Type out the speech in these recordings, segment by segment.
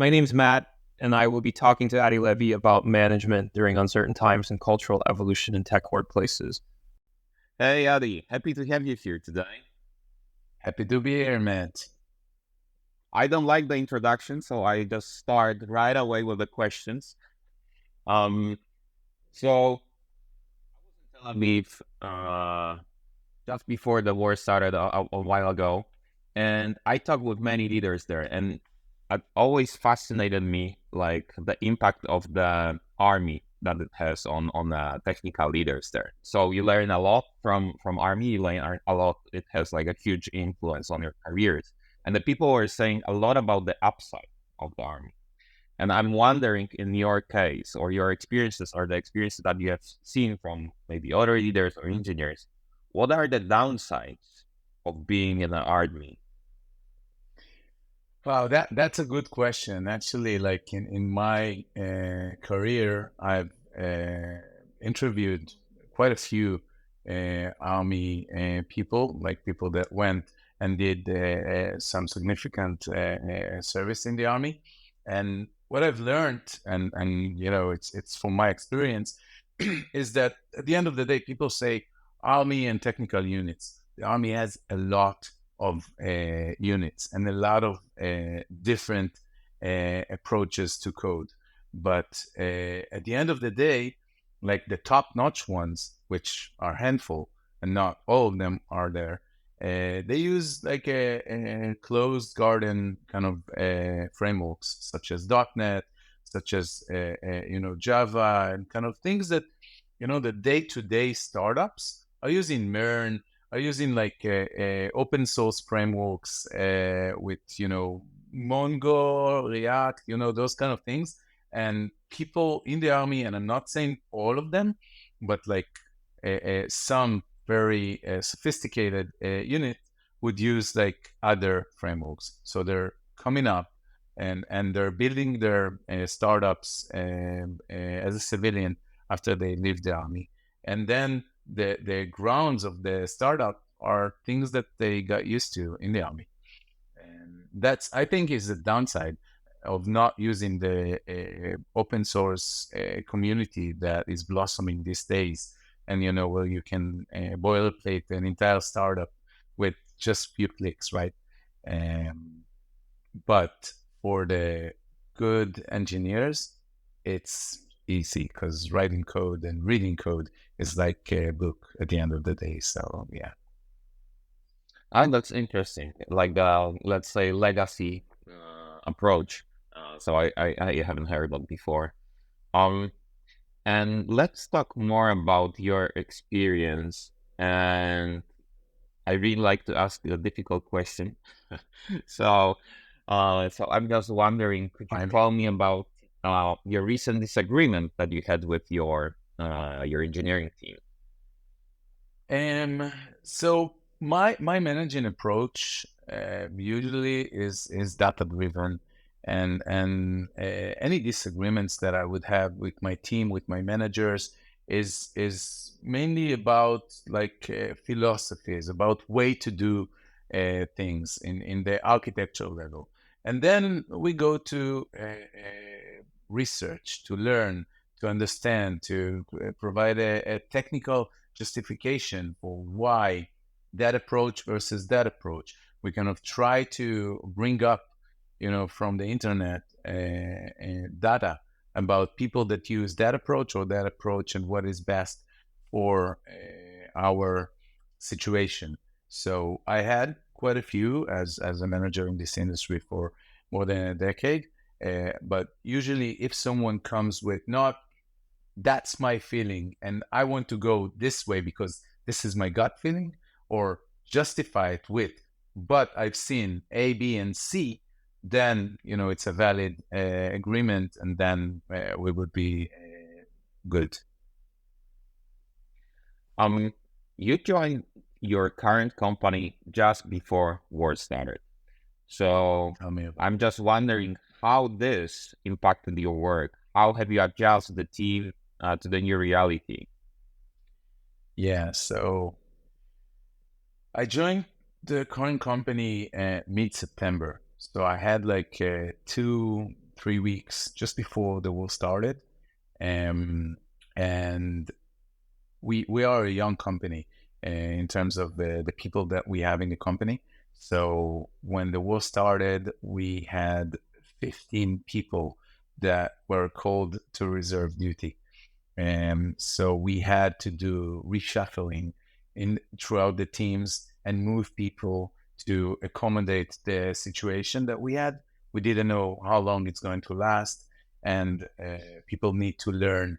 My name's Matt, and I will be talking to Ady Levy about management during uncertain times and cultural evolution in tech workplaces. Hey, Ady, happy to have you here today. Happy to be here, Matt. I don't like the introduction, so I just start right away with the questions. So I was in Tel Aviv just before the war started a while ago, and I talked with many leaders there, and it always fascinated me, like the impact of the army that it has on the technical leaders there. So you learn a lot from army. You learn a lot. It has like a huge influence on your careers. And the people were saying a lot about the upside of the army. And I'm wondering, in your case, or your experiences, or the experiences that you have seen from maybe other leaders or engineers, what are the downsides of being in the army? Wow, that's a good question. Actually, like in my career, I've interviewed quite a few army people, like people that went and did some significant service in the army. And what I've learned, and it's from my experience, is that at the end of the day, people say army and technical units. The army has a lot of units and a lot of different approaches to code. But at the end of the day, like the top-notch ones, which are handful and not all of them are there, they use like a closed garden kind of frameworks such as .NET, such as Java, and kind of things that the day-to-day startups are using. MERN are using like open source frameworks with Mongo, React, those kind of things. And people in the army, and I'm not saying all of them, but like some very sophisticated unit would use like other frameworks. So they're coming up and they're building their startups as a civilian after they leave the army. And then the grounds of the startup are things that they got used to in the army. And that's, I think, is the downside of not using the open source community that is blossoming these days. And, where you can boilerplate an entire startup with just few clicks, right? But for the good engineers, it's easy because writing code and reading code is like a book at the end of the day. So yeah. And that's interesting, like the, let's say, legacy approach. So I haven't heard that before. And let's talk more about your experience. And I really like to ask you a difficult question. So, so I'm just wondering, could you tell me about your recent disagreement that you had with your engineering team? So my managing approach usually is data driven, and any disagreements that I would have with my team, with my managers, is mainly about like philosophies, about way to do things in the architecture level, and then we go to research to learn, to understand, to provide a technical justification for why that approach versus that approach. We kind of try to bring up, from the internet data about people that use that approach or that approach and what is best for our situation. So I had quite a few as a manager in this industry for more than a decade. But usually if someone comes with not that's my feeling and I want to go this way because this is my gut feeling, or justify it with, but I've seen A, B, and C, then, it's a valid agreement, and then we would be good. You joined your current company just before war started. So I'm just wondering how this impacted your work. How have you adjusted the team to the new reality? Yeah, so I joined the current company mid-September. So I had like 2 3 weeks just before the war started. And we are a young company in terms of the people that we have in the company. So when the war started, we had 15 people that were called to reserve duty. And so we had to do reshuffling throughout the teams and move people to accommodate the situation that we had. We didn't know how long it's going to last, and people need to learn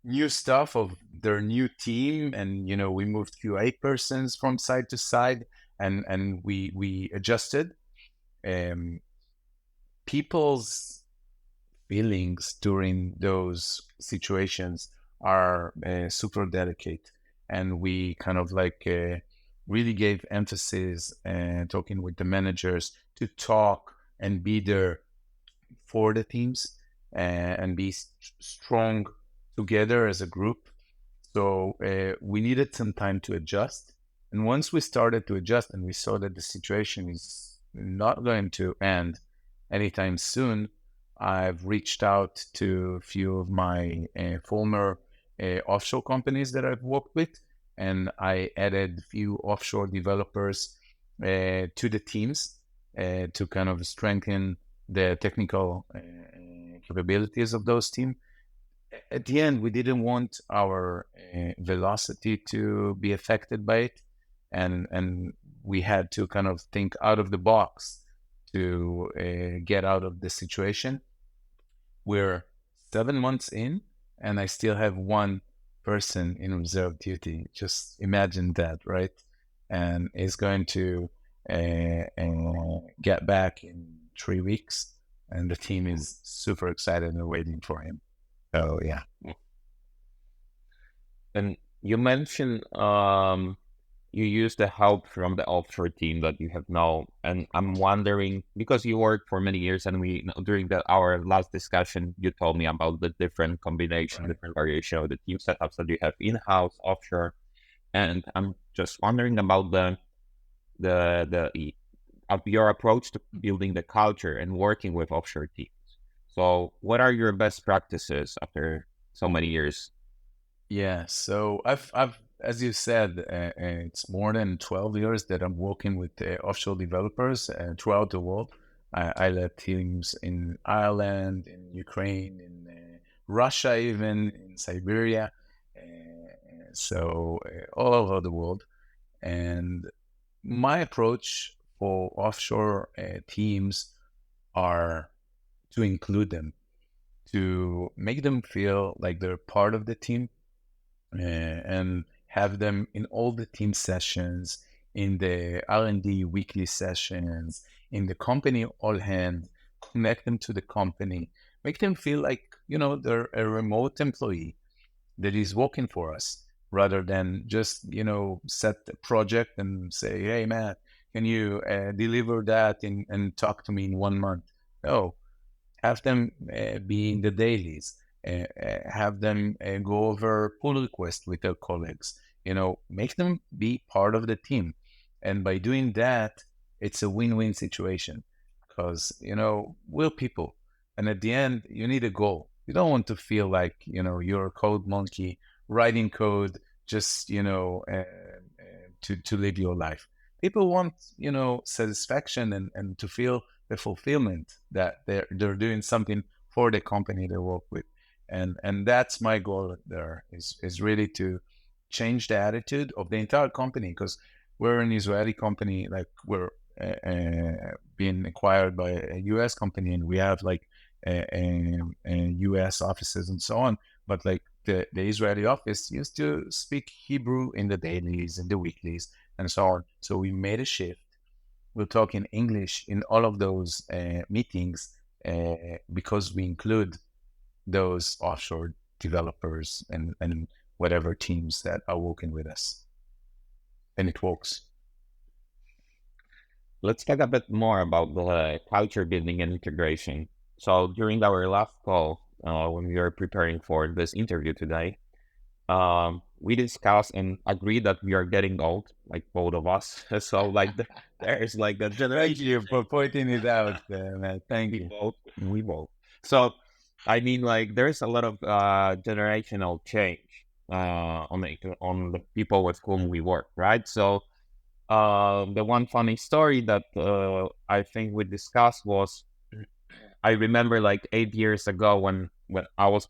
new stuff of their new team. And we moved QA persons from side to side, and we adjusted. People's feelings during those situations are super delicate, and we kind of really gave emphasis and talking with the managers to talk and be there for the teams and be strong together as a group. So we needed some time to adjust. And once we started to adjust and we saw that the situation is not going to end anytime soon, I've reached out to a few of my former offshore companies that I've worked with, and I added a few offshore developers to the teams to kind of strengthen the technical capabilities of those teams. At the end, we didn't want our velocity to be affected by it, and we had to kind of think out of the box to get out of the situation. We're 7 months in, and I still have one person in reserve duty. Just imagine that, right? And he's going to get back in 3 weeks, and the team is super excited and waiting for him. So yeah. And you mentioned you use the help from the offshore team that you have now, and I'm wondering, because you worked for many years, and during our last discussion, you told me about the different combination, Right. different variation of the team setups that you have in-house, offshore, and I'm just wondering about your approach to building the culture and working with offshore teams. So, what are your best practices after so many years? Yeah, so I've as you said, it's more than 12 years that I'm working with offshore developers throughout the world. I led teams in Ireland, in Ukraine, in Russia, even in Siberia, so all over the world. And my approach for offshore teams are to include them, to make them feel like they're part of the team, and have them in all the team sessions, in the R&D weekly sessions, in the company all hand, connect them to the company, make them feel like, they're a remote employee that is working for us, rather than just, set a project and say, hey, Matt, can you deliver that and talk to me in 1 month? No, have them be in the dailies, have them go over pull requests with their colleagues, make them be part of the team. And by doing that, it's a win-win situation, because, we're people. And at the end, you need a goal. You don't want to feel like, you're a code monkey writing code just, to live your life. People want, satisfaction and to feel the fulfillment that they're doing something for the company they work with. And that's my goal there, is really to change the attitude of the entire company, because we're an Israeli company, like we're being acquired by a US company, and we have US offices and so on. But like the Israeli office used to speak Hebrew in the dailies and the weeklies and so on. So we made a shift. We'll talk in English in all of those meetings, because we include those offshore developers and whatever teams that are working with us. And it works. Let's talk a bit more about the culture building and integration. So during our last call, when we were preparing for this interview today, we discussed and agreed that we are getting old, like both of us. So there's like a generation. Thank you for pointing it out, Matt. Thank We you. both. So, I mean, like, there's a lot of generational change on the people with whom we work, right? So, the one funny story that I think we discussed was, I remember like 8 years ago when I was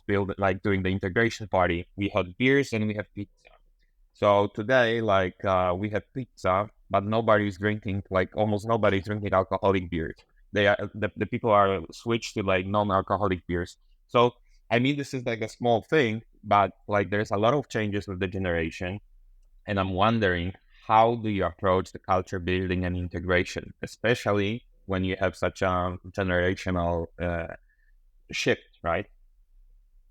building, like, doing the integration party, we had beers and we had pizza. So today, like, we have pizza, but nobody's drinking, like, almost nobody's drinking alcoholic beers. The people are switched to like non-alcoholic beers. So I mean, this is like a small thing, but like there's a lot of changes with the generation, and I'm wondering, how do you approach the culture building and integration, especially when you have such a generational shift, right?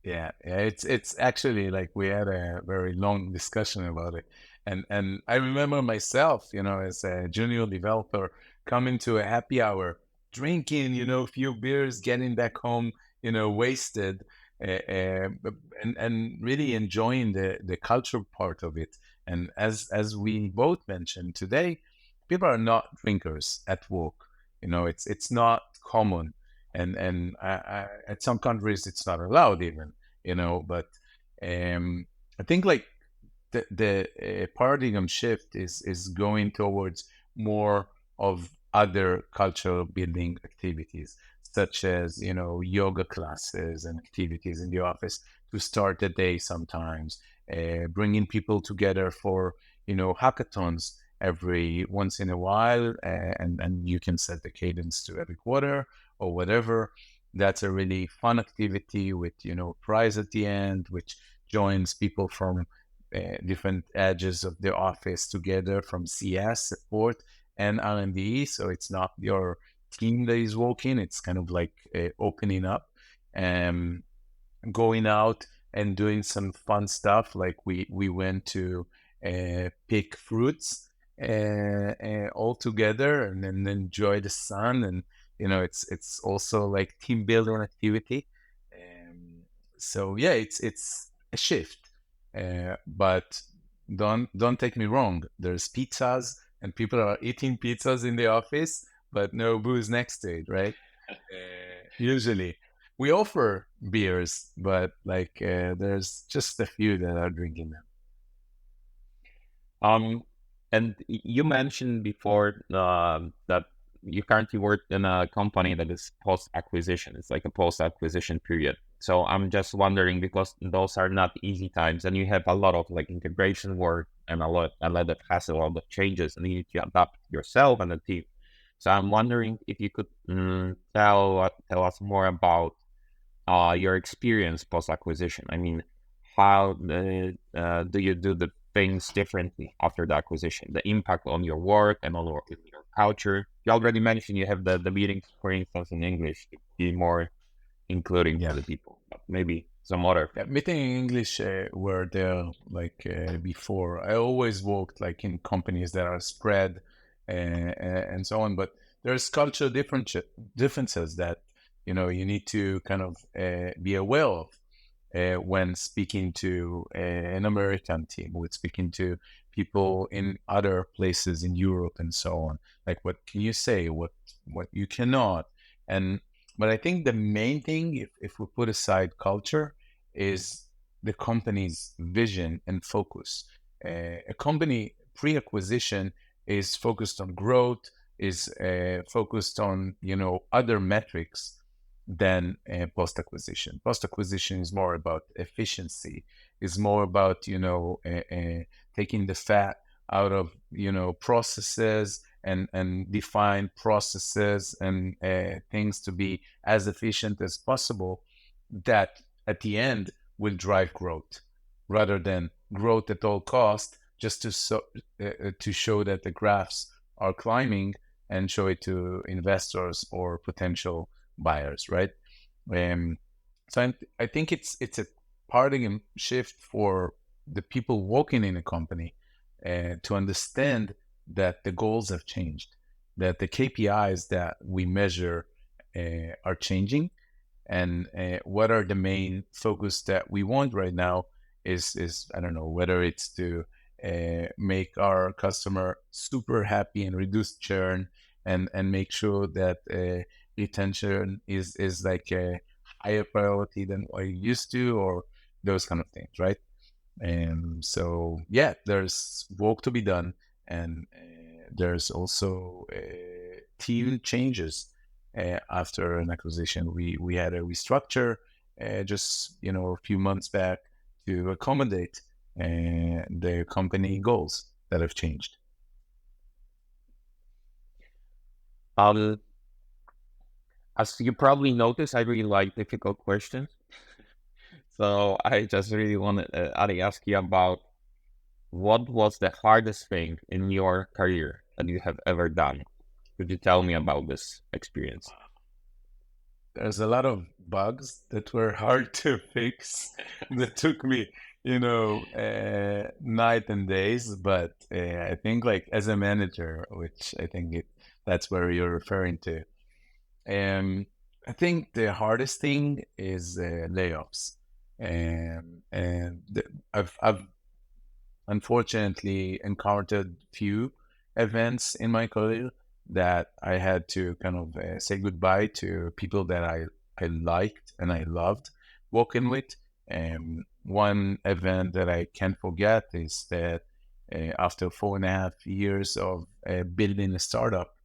Yeah, it's actually like we had a very long discussion about it, and I remember myself, as a junior developer, coming to a happy hour, drinking, a few beers, getting back home, wasted, and really enjoying the culture part of it. And as we both mentioned today, people are not drinkers at work. It's not common, and at some countries it's not allowed even, but I think like the paradigm shift is going towards more of other cultural building activities, such as yoga classes and activities in the office to start the day sometimes, bringing people together for hackathons every once in a while, and you can set the cadence to every quarter or whatever. That's a really fun activity with prize at the end, which joins people from different edges of the office together, from CS support and R&D. So it's not your team that is working; it's kind of like opening up, and going out and doing some fun stuff. Like we went to pick fruits all together and then enjoy the sun, and it's also like team building activity. So yeah, it's a shift, but don't take me wrong. There's pizzas and people are eating pizzas in the office, but no booze next to it, right? Usually we offer beers, but like there's just a few that are drinking them. And you mentioned before that you currently work in a company that is post-acquisition. It's like a post-acquisition period. So I'm just wondering, because those are not easy times, and you have a lot of like integration work and a lot that has a lot of changes, and you need to adapt yourself and the team. So I'm wondering if you could tell us more about your experience post-acquisition. I mean, how do you do the things differently after the acquisition, the impact on your work and on your culture? You already mentioned you have the meetings, for instance, in English to be more including Yeah. for the people, but maybe some other. Yeah, meeting in English were there like before. I always worked like in companies that are spread and so on, but there's cultural differences that you need to kind of be aware of when speaking to an American team, with speaking to people in other places in Europe and so on. Like, what can you say? What you cannot? And but I think the main thing, if we put aside culture, is the company's vision and focus. A company pre-acquisition is focused on growth, is focused on other metrics than post-acquisition. Post-acquisition is more about efficiency, is more about taking the fat out of processes and define processes and things to be as efficient as possible, that at the end will drive growth, rather than growth at all cost, just to show that the graphs are climbing and show it to investors or potential buyers, right? So I think it's a paradigm shift for the people working in a company to understand that the goals have changed, that the KPIs that we measure are changing, and what are the main focus that we want right now is I don't know, whether it's to make our customer super happy and reduce churn, and make sure that retention is like a higher priority than what you used to, or those kind of things, right? And so, yeah, there's work to be done, and there's also team changes after an acquisition. We had a restructure just a few months back to accommodate the company goals that have changed. As you probably noticed, I really like difficult questions. So I just really want to ask you about what was the hardest thing in your career that you have ever done? Could you tell me about this experience? There's a lot of bugs that were hard to fix that took me, night and days. But I think, like, as a manager, which I think that's where you're referring to, I think the hardest thing is layoffs. I've unfortunately encountered few events in my career that I had to kind of say goodbye to people that I liked and I loved working with. One event that I can't forget is that after 4.5 years of building a startup,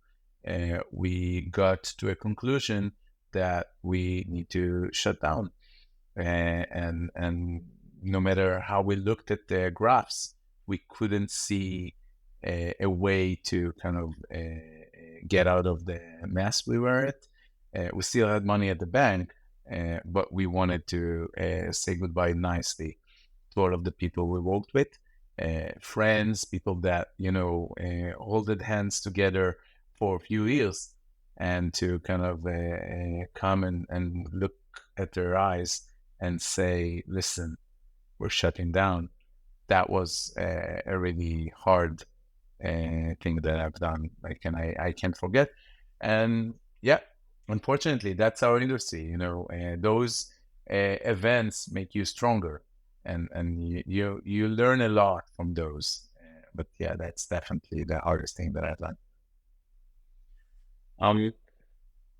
we got to a conclusion that we need to shut down. And no matter how we looked at the graphs, we couldn't see a way to kind of get out of the mess we were at. We still had money at the bank, but we wanted to say goodbye nicely to all of the people we worked with, friends, people that, holded hands together for a few years, and to kind of come and look at their eyes and say, listen, we're shutting down. That was a really hard thing that I've done. I can't forget. And yeah, unfortunately, that's our industry. Those events make you stronger, and you learn a lot from those. But yeah, that's definitely the hardest thing that I've done.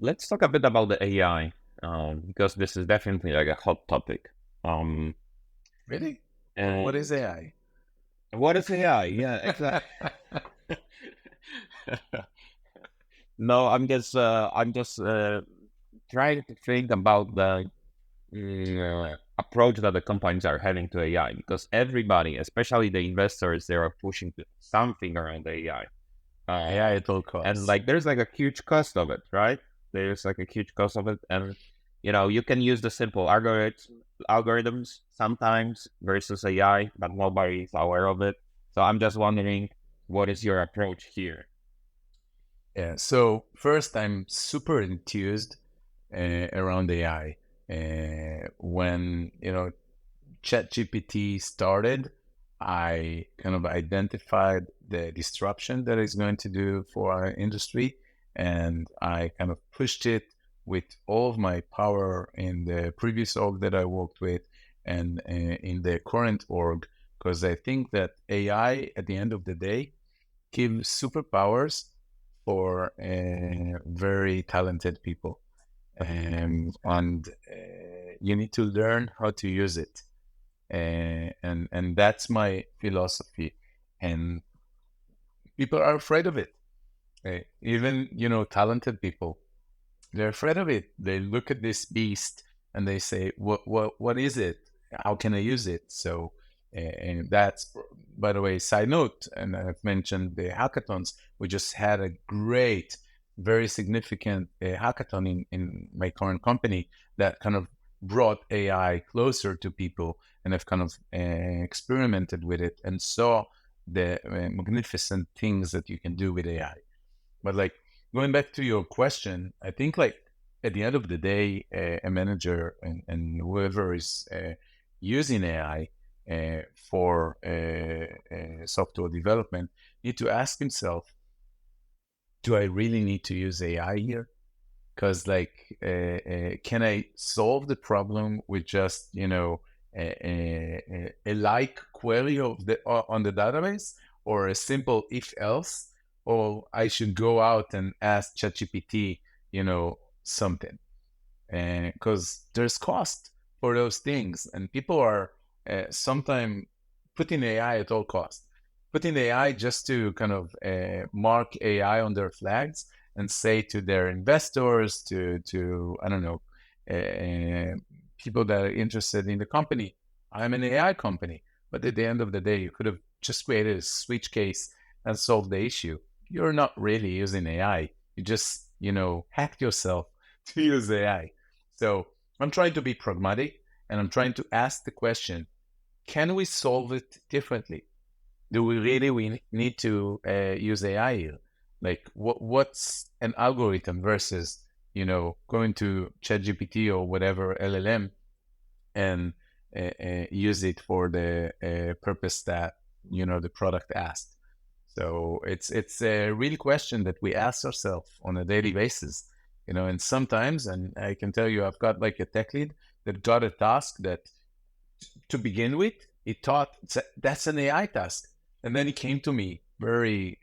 Let's talk a bit about the AI, because this is definitely like a hot topic. Really? What is AI? What is AI? Yeah, exactly. No, I'm just trying to think about the approach that the companies are having to AI, because everybody, especially the investors, they are pushing something around AI. AI at all costs. And like, there's like a huge cost of it, right? There's like a huge cost of it, and you can use the simple algorithms sometimes versus AI, but nobody is aware of it. So I'm just wondering, what is your approach here? Yeah. So first, I'm super enthused around AI. When ChatGPT started, I kind of identified the disruption that it's going to do for our industry, and I kind of pushed it with all of my power in the previous org that I worked with, and in the current org, because I think that AI, at the end of the day, gives superpowers for very talented people. And you need to learn how to use it. And that's my philosophy. And people are afraid of it. Even, talented people, they're afraid of it. They look at this beast and they say, what is it? How can I use it? So, and that's, by the way, side note, and I've mentioned the hackathons. We just had a great, very significant hackathon in my current company that kind of brought AI closer to people, and I've kind of experimented with it and saw the magnificent things that you can do with AI. But like, going back to your question, I think, like, at the end of the day, a manager and whoever is using AI for software development need to ask himself, do I really need to use AI here? Because, like, can I solve the problem with just, a like query of on the database, or a simple if else? Or I should go out and ask ChatGPT, something, because there's cost for those things, and people are sometimes putting AI at all costs, putting AI just to kind of mark AI on their flags and say to their investors, to I don't know, people that are interested in the company, I'm an AI company. But at the end of the day, you could have just created a switch case and solved the issue. You're not really using AI. You just, hacked yourself to use AI. So I'm trying to be pragmatic, and I'm trying to ask the question, can we solve it differently? Do we need to use AI here? Like, what's an algorithm versus, going to ChatGPT or whatever LLM and use it for the purpose that, the product asked. So it's a real question that we ask ourselves on a daily basis, and sometimes, and I can tell you, I've got like a tech lead that got a task that to begin with, he thought that's an AI task. And then he came to me very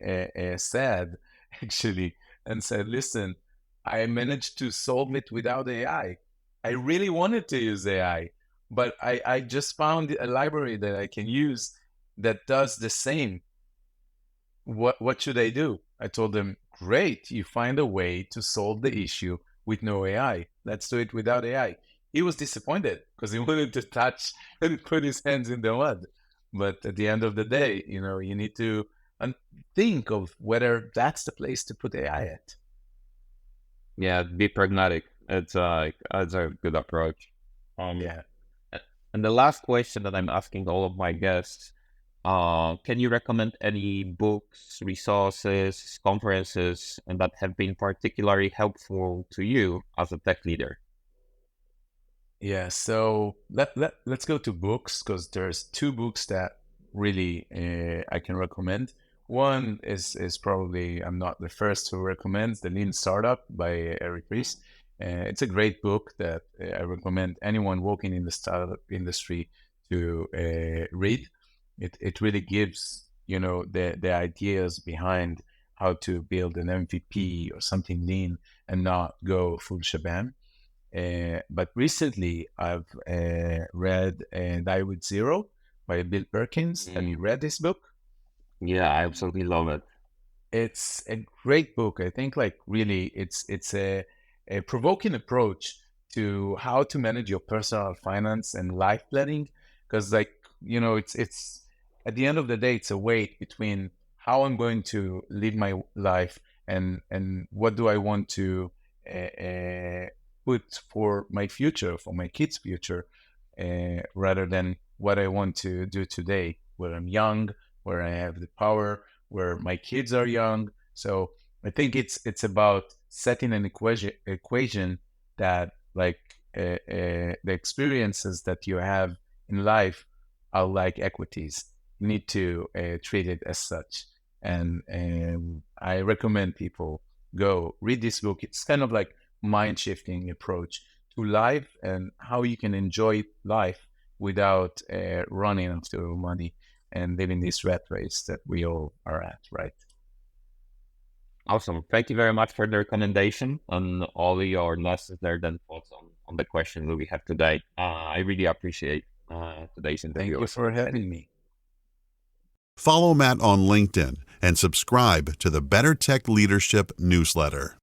sad, actually, and said, listen, I managed to solve it without AI. I really wanted to use AI, but I just found a library that I can use that does the same. What should I do? I told him, great, you find a way to solve the issue with no AI. Let's do it without AI. He was disappointed because he wanted to touch and put his hands in the mud. But at the end of the day, you need to think of whether that's the place to put AI at. Yeah, be pragmatic. It's a good approach. Yeah. And the last question that I'm asking all of my guests, can you recommend any books, resources, conferences, and that have been particularly helpful to you as a tech leader? Yeah, so let's go to books, because there's two books that really I can recommend. One is probably, I'm not the first to recommend, The Lean Startup by Eric Ries. It's a great book that I recommend anyone working in the startup industry to read. It really gives, the ideas behind how to build an MVP or something lean and not go full shebang. But recently, I've read Die with Zero by Bill Perkins. Have you read this book? Yeah, I absolutely love it. It's a great book. I think, like, really, it's a provoking approach to how to manage your personal finance and life planning. Because, like, it's at the end of the day, it's a weight between how I'm going to live my life and what do I want to put for my future, for my kids' future, rather than what I want to do today, where I'm young, where I have the power, where my kids are young. So I think it's about setting an equation that, like, the experiences that you have in life are like equities. You need to treat it as such. And I recommend people go read this book. It's kind of like mind-shifting approach to life and how you can enjoy life without running after money and living this rat race that we all are at, right? Awesome. Thank you very much for the recommendation and all your lessons there and thoughts on the question that we have today. I really appreciate today's interview. Thank you for having me. Follow Matt on LinkedIn and subscribe to the Better Tech Leadership newsletter.